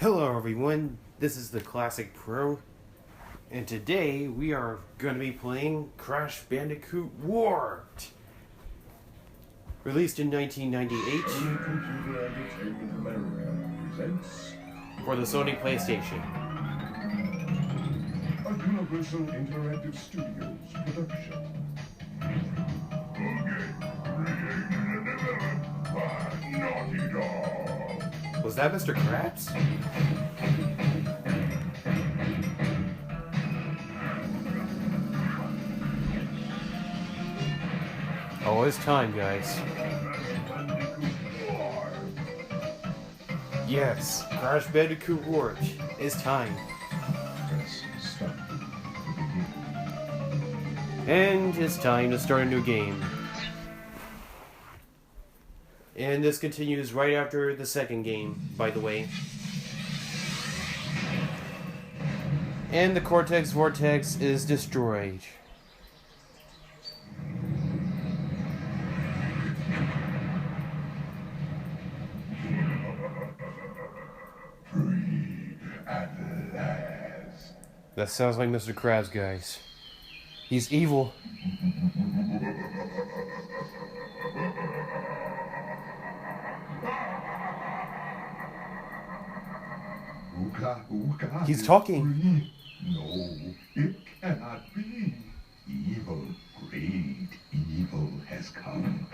Hello everyone, this is the Classic Pro, and today we are going to be playing Crash Bandicoot Warped. Released in 1998 Computer Entertainment America presents for the Sony PlayStation. a Universal Interactive Studios production. Created and developed by Naughty Dog. Was that Mr. Krabs? Oh, it's time, guys. Yes, Crash Bandicoot Warped. It's time. Press start to begin. And it's time to start a new game. And this continues right after the second game, by the way. And the Cortex Vortex is destroyed. Free at last. That sounds like Mr. Krabs, guys. He's evil. Uka Uka. He's is talking. free. No, it cannot be. Evil, great evil has come.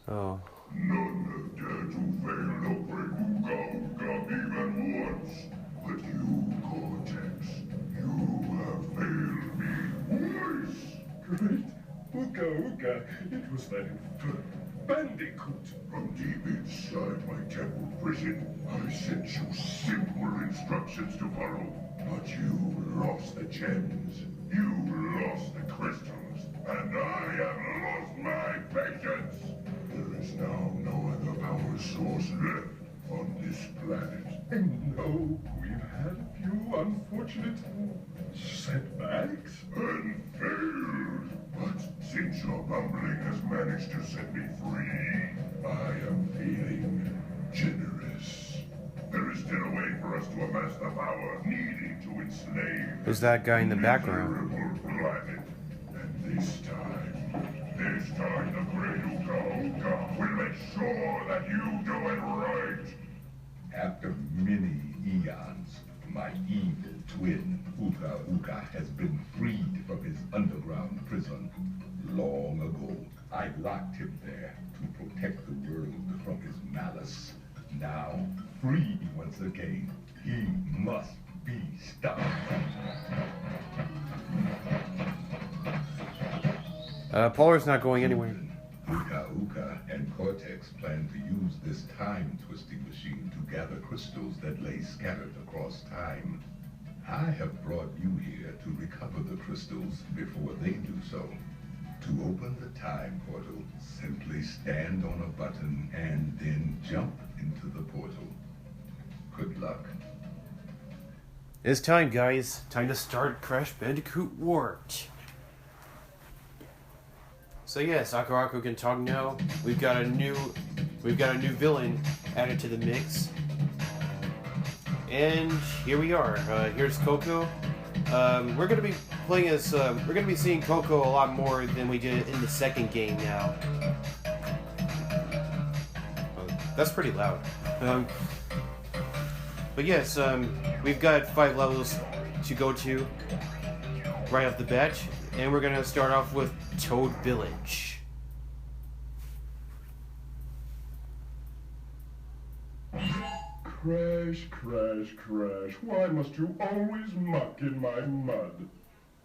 Oh. None dare to fail to break Uka Uka even once. But you, Cortex, you have failed me twice. Great Uka Uka, it was that infernal Bandicoot. From deep inside my temple prison, I sent you simple instructions to follow. But you lost the gems, you lost the crystals, and I have lost my patience. There is now no other power source left on this planet. And no, we've had a few unfortunate setbacks and failed. But since your bumbling has managed to set me free, I am feeling generous. There is still a way for us to amass the power needed to enslave. Who's that guy in the background? Miserable planet. And this time, the great Uka Uka will make sure that you do it right. After many eons, my evil twin, Uka Uka, has been freed from his underground prison. Long ago, I locked him there to protect the world from his malice. Now, free once again, he must be stopped. Polar's not going anywhere. Uka Uka and Cortex plan to use this time-twisting machine to gather crystals that lay scattered across time. I have brought you here to recover the crystals before they do so. To open the time portal, simply stand on a button and then jump into the portal. Good luck. It's time, guys. Time to start Crash Bandicoot Warped. So yes, Aku can talk now. We've got a new villain added to the mix. And here we are. Here's Coco. We're gonna be playing as we're gonna be seeing Coco a lot more than we did in the second game now. That's pretty loud. But yes, we've got 5 levels to go to right off the bat, and we're gonna start off with Toad Village. Crash, crash, crash. Why must you always muck in my mud?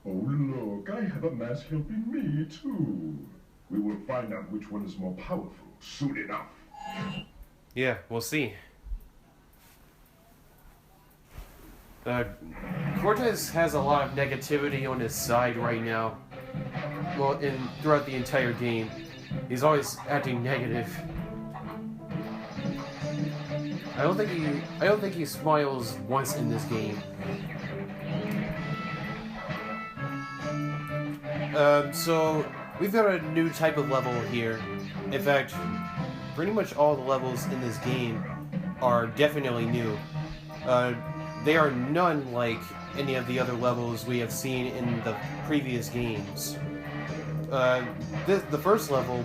Oh, look, I have a mass helping me, too. We will find out which one is more powerful soon enough. Yeah, we'll see. Cortez has a lot of negativity on his side right now. Well, throughout the entire game, he's always acting negative. I don't think he smiles once in this game. So we've got a new type of level here. In fact, pretty much all the levels in this game are definitely new. They are none like any of the other levels we have seen in the previous games. The first level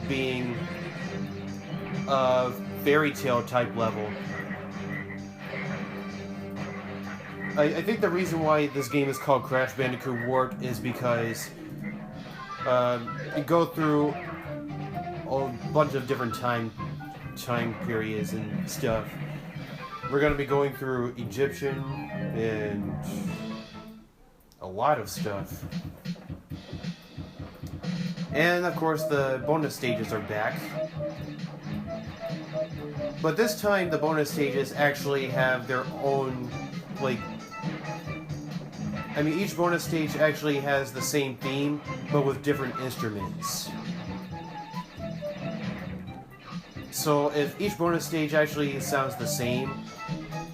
being a fairy tale type level. I think the reason why this game is called Crash Bandicoot Warped is because you go through a bunch of different time periods and stuff. We're going to be going through Egyptian and a lot of stuff. And of course the bonus stages are back. But this time the bonus stages actually have their own, like, I mean, each bonus stage actually has the same theme, but with different instruments. So if each bonus stage actually sounds the same,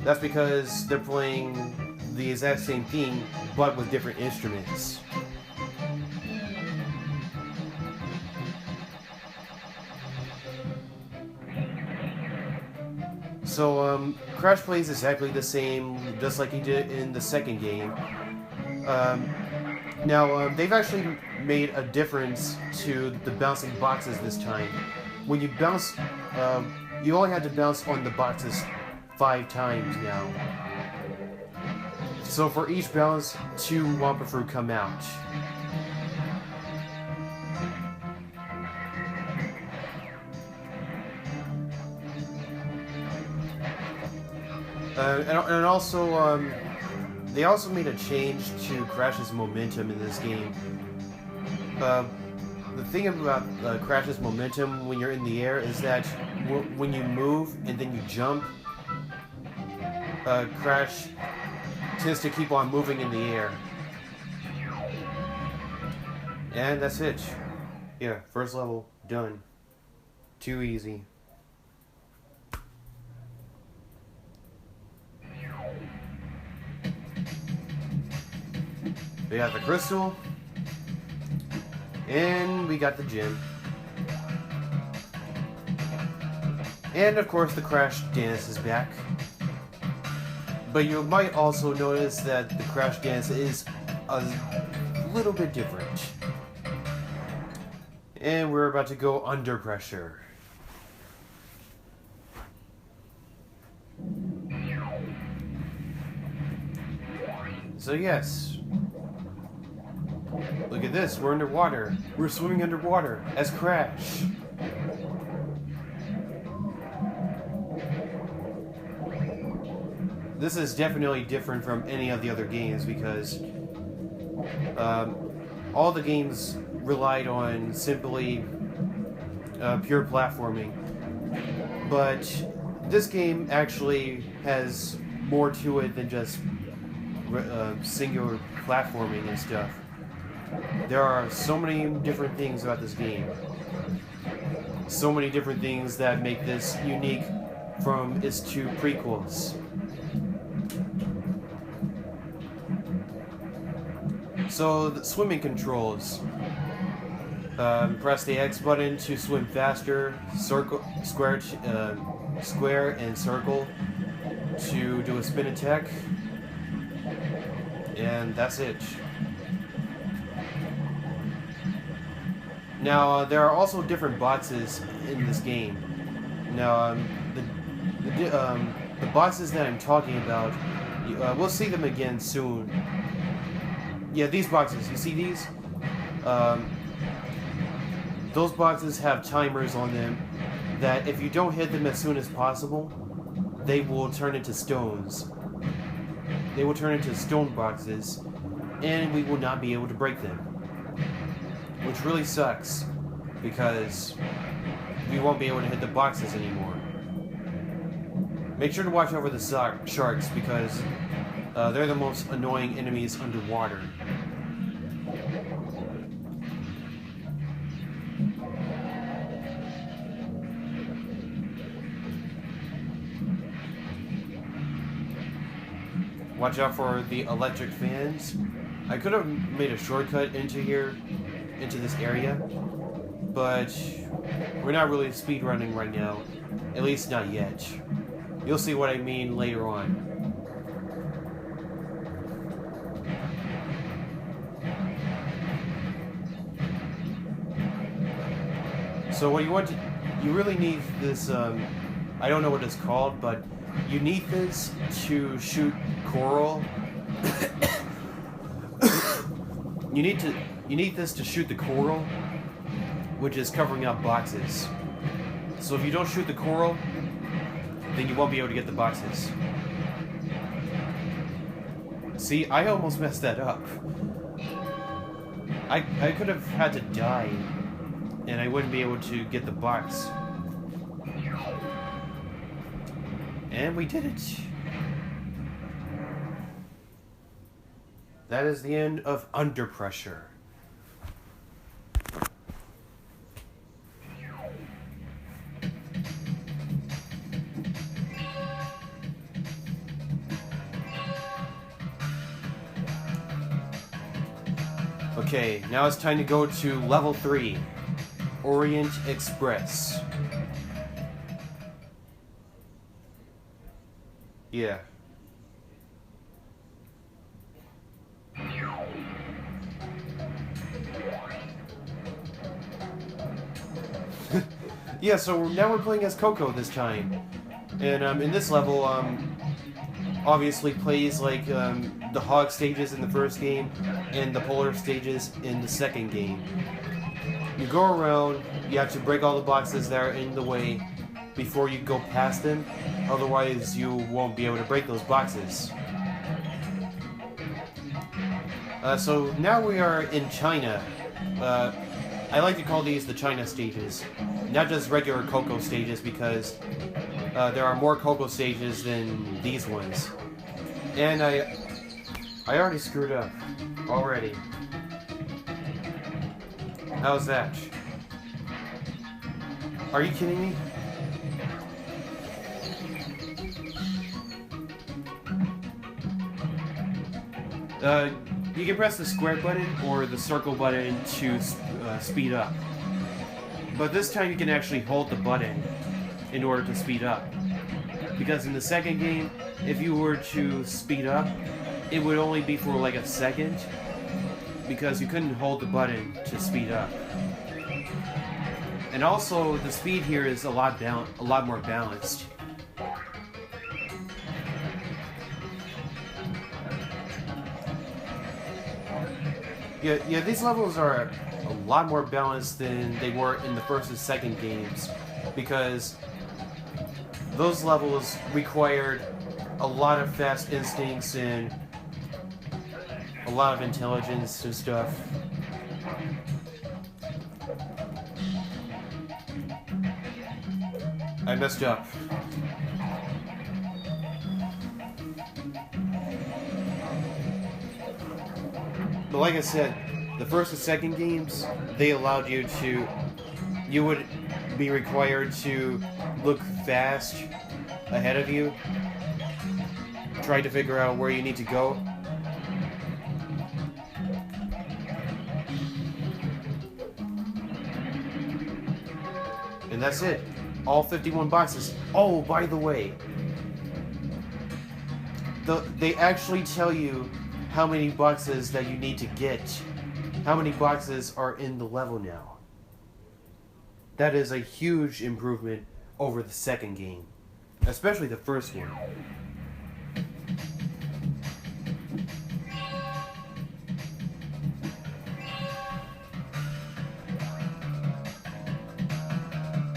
that's because they're playing the exact same theme, but with different instruments. So, Crash plays exactly the same, just like he did in the second game. Now, they've actually made a difference to the bouncing boxes this time. When you bounce, you only have to bounce on the boxes 5 times now. So for each bounce, 2 Wampa Fruit come out. And also, they also made a change to Crash's momentum in this game. The thing about Crash's momentum when you're in the air is that when you move and then you jump, Crash tends to keep on moving in the air. And that's it. Yeah, first level, done. Too easy. We got the crystal, and we got the gem, and of course the Crash dance is back. But you might also notice that the Crash dance is a little bit different. And we're about to go under pressure. So yes. Look at this, we're underwater. We're swimming underwater as Crash. This is definitely different from any of the other games because all the games relied on simply pure platforming. But this game actually has more to it than just singular platforming and stuff. There are so many different things about this game. So many different things that make this unique from its 2 prequels. So, the swimming controls. Press the X button to swim faster, square and circle to do a spin attack. And that's it. Now, there are also different boxes in this game. Now, the boxes that I'm talking about, we'll see them again soon. Yeah, these boxes, you see these? Those boxes have timers on them that if you don't hit them as soon as possible, they will turn into stones. They will turn into stone boxes, and we will not be able to break them. Which really sucks, because we won't be able to hit the boxes anymore. Make sure to watch over the sharks, because they're the most annoying enemies underwater. Watch out for the electric fans. I could have made a shortcut into here, into this area, but we're not really speedrunning right now. At least not yet. You'll see what I mean later on. So what you want to... You really need this, I don't know what it's called, but you need this to shoot coral. You need this to shoot the coral, which is covering up boxes. So if you don't shoot the coral, then you won't be able to get the boxes. See, I almost messed that up. I could have had to die, and I wouldn't be able to get the box. And we did it. That is the end of Under Pressure. Okay, now it's time to go to level 3, Orient Express. Yeah. Yeah, so now we're playing as Coco this time. And in this level, obviously plays like the hog stages in the first game and the polar stages in the second game. You go around, you have to break all the boxes that are in the way before you go past them, otherwise you won't be able to break those boxes. So now we are in China. I like to call these the China stages, not just regular Coco stages, because there are more Coco stages than these ones. And I already screwed up. Already. How's that? Are you kidding me? You can press the square button or the circle button to speed up. But this time you can actually hold the button in order to speed up. Because in the second game, if you were to speed up, it would only be for like a second, because you couldn't hold the button to speed up. And also, the speed here is a lot more balanced. Yeah, these levels are a lot more balanced than they were in the first and second games, because those levels required a lot of fast instincts and a lot of intelligence and stuff. I messed up. But like I said, the first and second games, they allowed you to... You would be required to look fast ahead of you, try to figure out where you need to go. And that's it. All 51 boxes. Oh, by the way, they actually tell you how many boxes that you need to get. How many boxes are in the level now. That is a huge improvement over the second game. Especially the first one.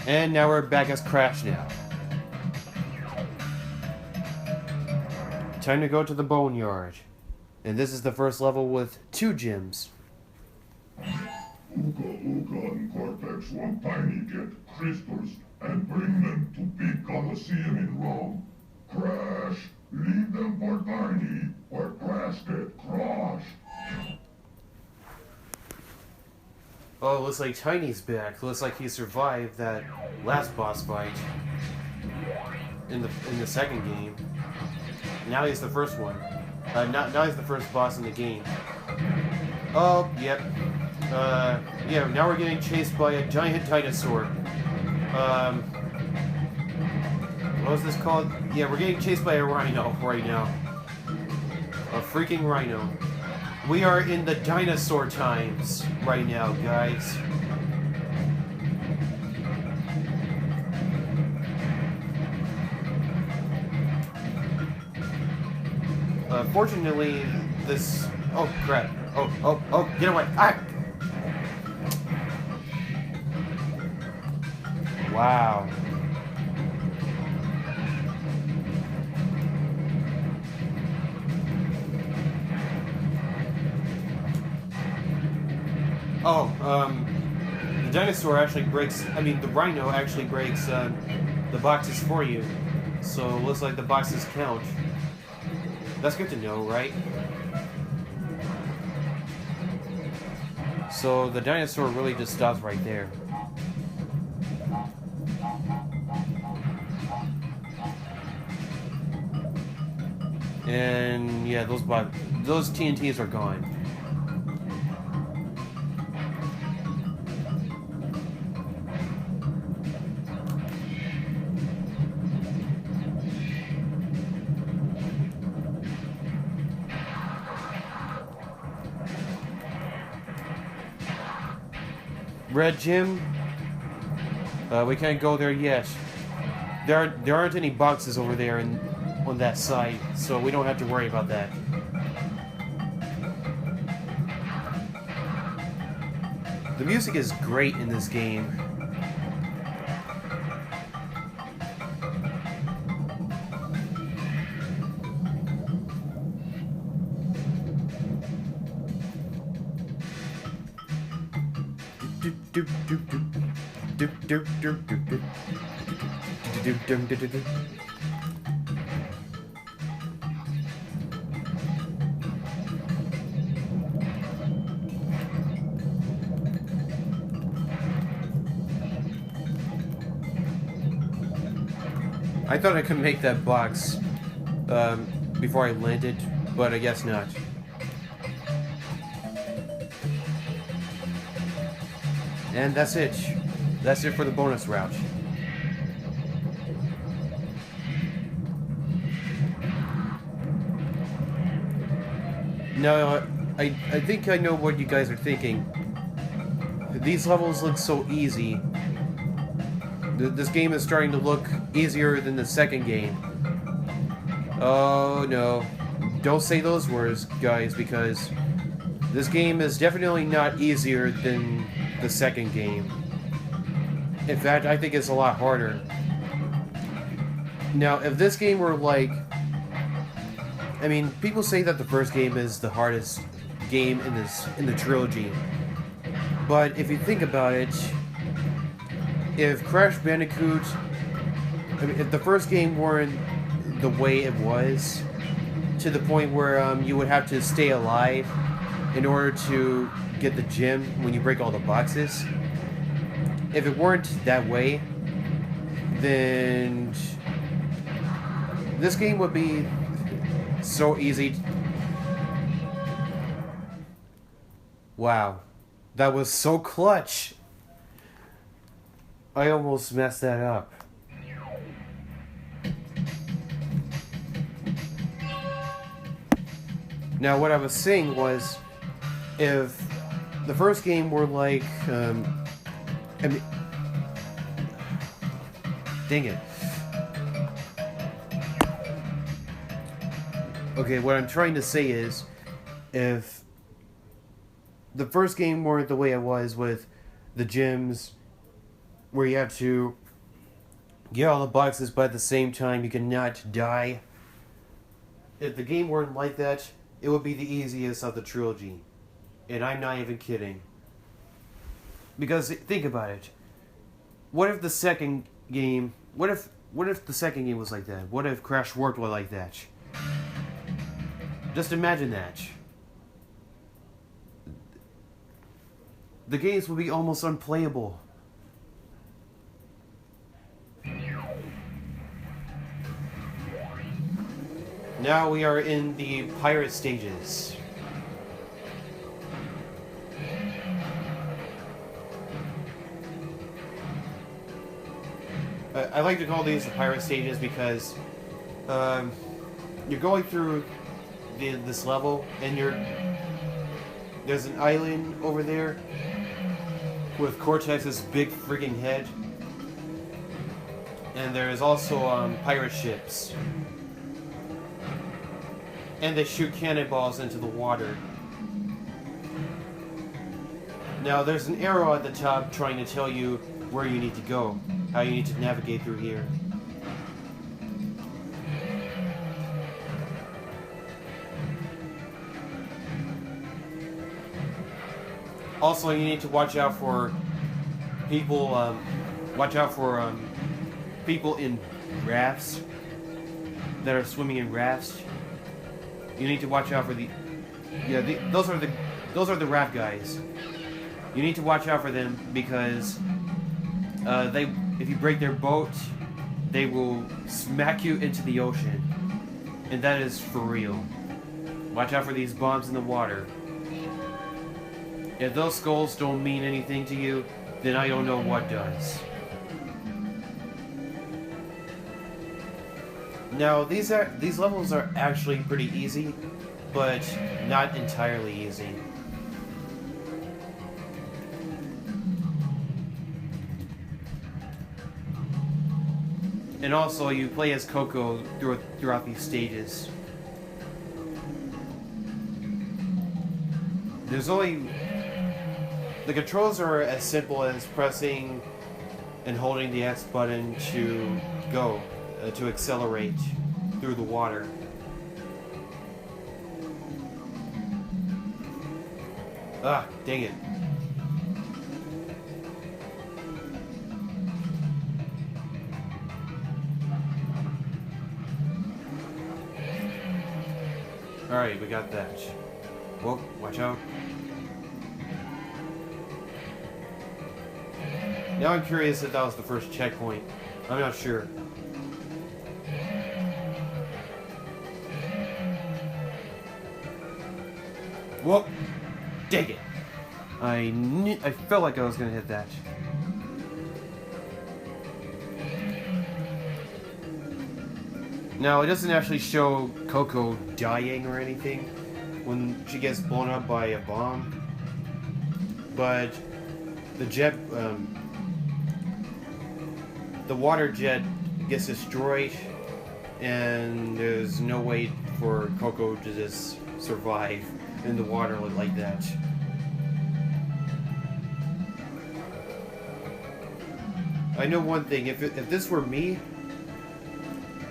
And now we're back as Crash now. Time to go to the Boneyard. And this is the first level with 2 gyms. Uka Uka and Cortex want Tiny get crystals and bring them to big Colosseum in Rome. Crash, leave them for Tiny, or Crash get crushed. Oh, looks like Tiny's back. Looks like he survived that last boss fight in the second game. Now he's the first one. Now he's the first boss in the game. Oh, yep. Yeah, now we're getting chased by a giant dinosaur. What was this called? Yeah, we're getting chased by a rhino right now. A freaking rhino. We are in the dinosaur times right now, guys. Fortunately, this... Oh, crap. Oh, get away. Ah! Wow. Oh, the dinosaur actually breaks... I mean, the rhino actually breaks, the boxes for you. So, it looks like the boxes count. That's good to know, right? So, the dinosaur really just stops right there. And, yeah, those TNTs are gone. Red Gym? We can't go there yet. There aren't any boxes over there on that side, so we don't have to worry about that. The music is great in this game. I thought I could make that box before I landed, but I guess not. And that's it. That's it for the bonus route. Now, I think I know what you guys are thinking. These levels look so easy. This game is starting to look easier than the second game. Oh no. Don't say those words, guys, because this game is definitely not easier than the second game. In fact, I think it's a lot harder. Now, if this game were like... I mean, people say that the first game is the hardest game in the trilogy. But if you think about it, if Crash Bandicoot... I mean, if the first game weren't the way it was, to the point where you would have to stay alive in order to get the gem when you break all the boxes. If it weren't that way, then this game would be so easy. Wow. That was so clutch. I almost messed that up. Now, what I was saying was, if the first game were like, I mean, dang it. Okay, what I'm trying to say is, if the first game weren't the way it was with the gyms, where you have to get all the boxes, but at the same time you cannot die. If the game weren't like that, it would be the easiest of the trilogy. And I'm not even kidding. Because think about it. What if the second game... What if the second game was like that? What if Crash Warped was like that? Just imagine that. The games would be almost unplayable. Now we are in the pirate stages. I like to call these the pirate stages because you're going through this level and there's an island over there with Cortex's big freaking head, and there's also pirate ships, and they shoot cannonballs into the water. Now there's an arrow at the top trying to tell you where you need to go, how you need to navigate through here. Also, you need to watch out for people. Watch out for people in rafts that are swimming in rafts. You need to watch out for those are the raft guys. You need to watch out for them because if you break their boat, they will smack you into the ocean, and that is for real. Watch out for these bombs in the water. If those skulls don't mean anything to you, then I don't know what does. Now, these levels are actually pretty easy, but not entirely easy. And also, you play as Coco throughout these stages. The controls are as simple as pressing and holding the X button to go, to accelerate through the water. Ah, dang it. Alright, we got that. Whoa, watch out. Now I'm curious if that was the first checkpoint. I'm not sure. Whoop! Dang it! I felt like I was gonna hit that. Now, it doesn't actually show Coco dying or anything when she gets blown up by a bomb, but the water jet gets destroyed, and there's no way for Coco to just survive in the water like that. I know one thing, if this were me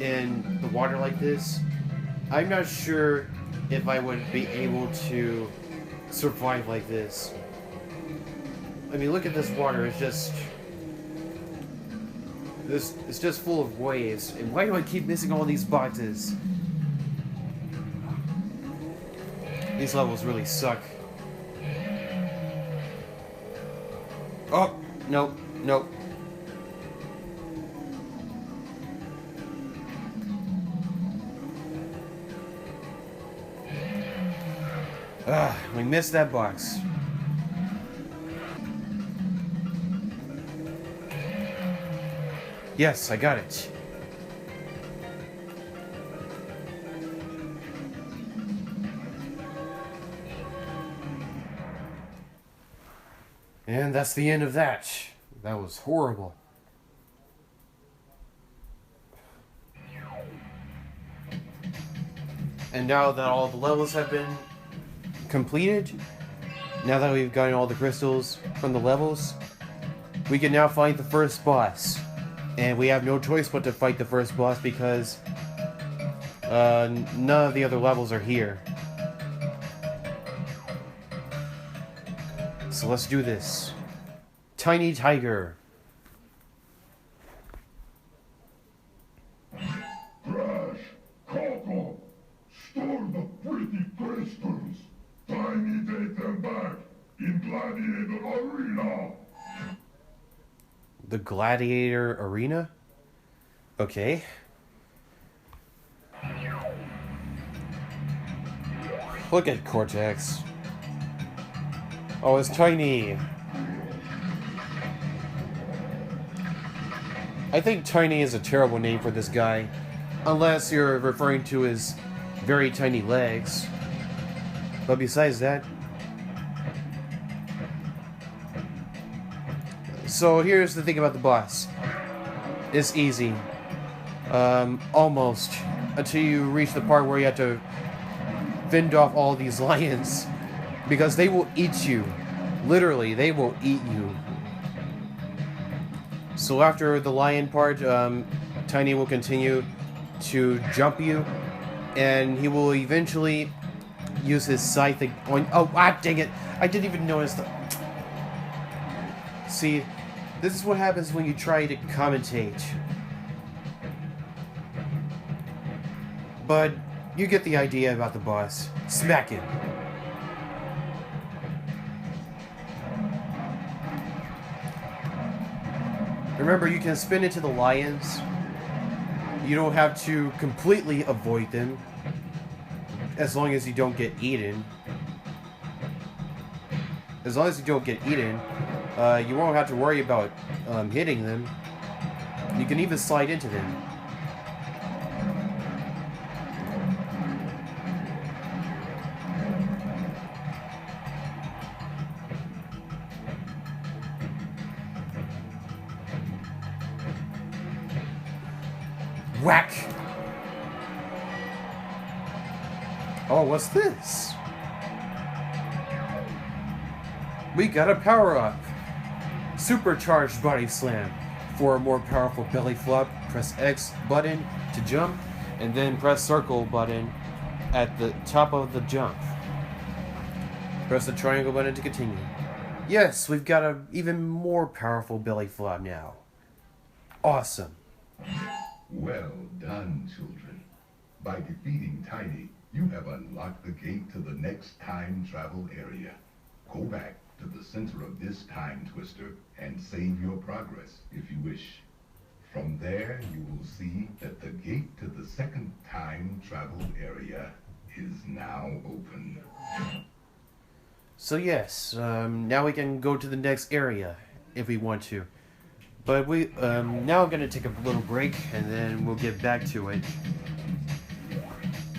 in the water like this, I'm not sure if I would be able to survive like this. I mean, look at this water, it's just full of waves. And why do I keep missing all these boxes? These levels really suck. Oh, nope, nope. Ah, we missed that box. Yes, I got it. And that's the end of that. That was horrible. And now that all the levels have been completed, now that we've gotten all the crystals from the levels, we can now fight the first boss. And we have no choice but to fight the first boss because none of the other levels are here. So let's do this. Tiny Tiger. Crash, Coco, store the pretty crystals. Tiny take them back in Gladiator Arena. The Gladiator Arena? Okay. Look at Cortex. Oh, it's tiny. I think tiny is a terrible name for this guy. Unless you're referring to his very tiny legs. But besides that... So here's the thing about the boss. It's easy. Almost. Until you reach the part where you have to fend off all these lions. Because they will eat you. Literally, they will eat you. So after the lion part, Tiny will continue to jump you. And he will eventually use his scythe on... Oh, dang it! I didn't even notice the... See, this is what happens when you try to commentate. But you get the idea about the boss. Smack him. Remember, you can spin into the lions. You don't have to completely avoid them. As long as you don't get eaten. As long as you don't get eaten, you won't have to worry about hitting them. You can even slide into them. Whack! Oh, what's this? We got a power-up! Supercharged body slam. For a more powerful belly flop, press X button to jump, and then press circle button at the top of the jump. Press the triangle button to continue. Yes, we've got an even more powerful belly flop now. Awesome. Well done, children. By defeating Tiny, you have unlocked the gate to the next time travel area. Go back to the center of this time twister and save your progress if you wish. From there, you will see that the gate to the second time travel area is now open. So yes, now we can go to the next area if we want to. But we now I'm gonna take a little break and then we'll get back to it.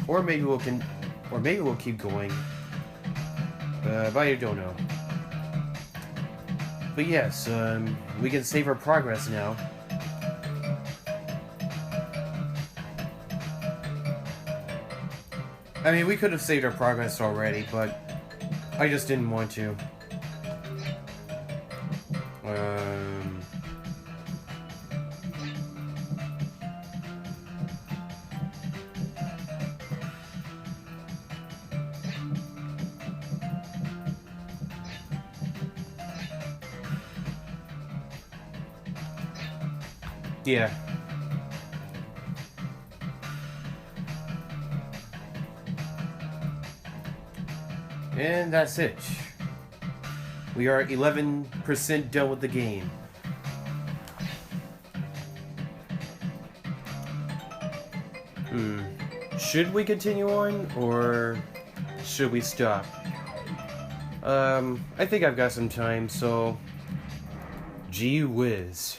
Or maybe we'll keep going. But I don't know. But yes, we can save our progress now. I mean, we could have saved our progress already, but I just didn't want to. Yeah. And that's it. We are 11% done with the game. Should we continue on, or should we stop? I think I've got some time, so... Gee whiz.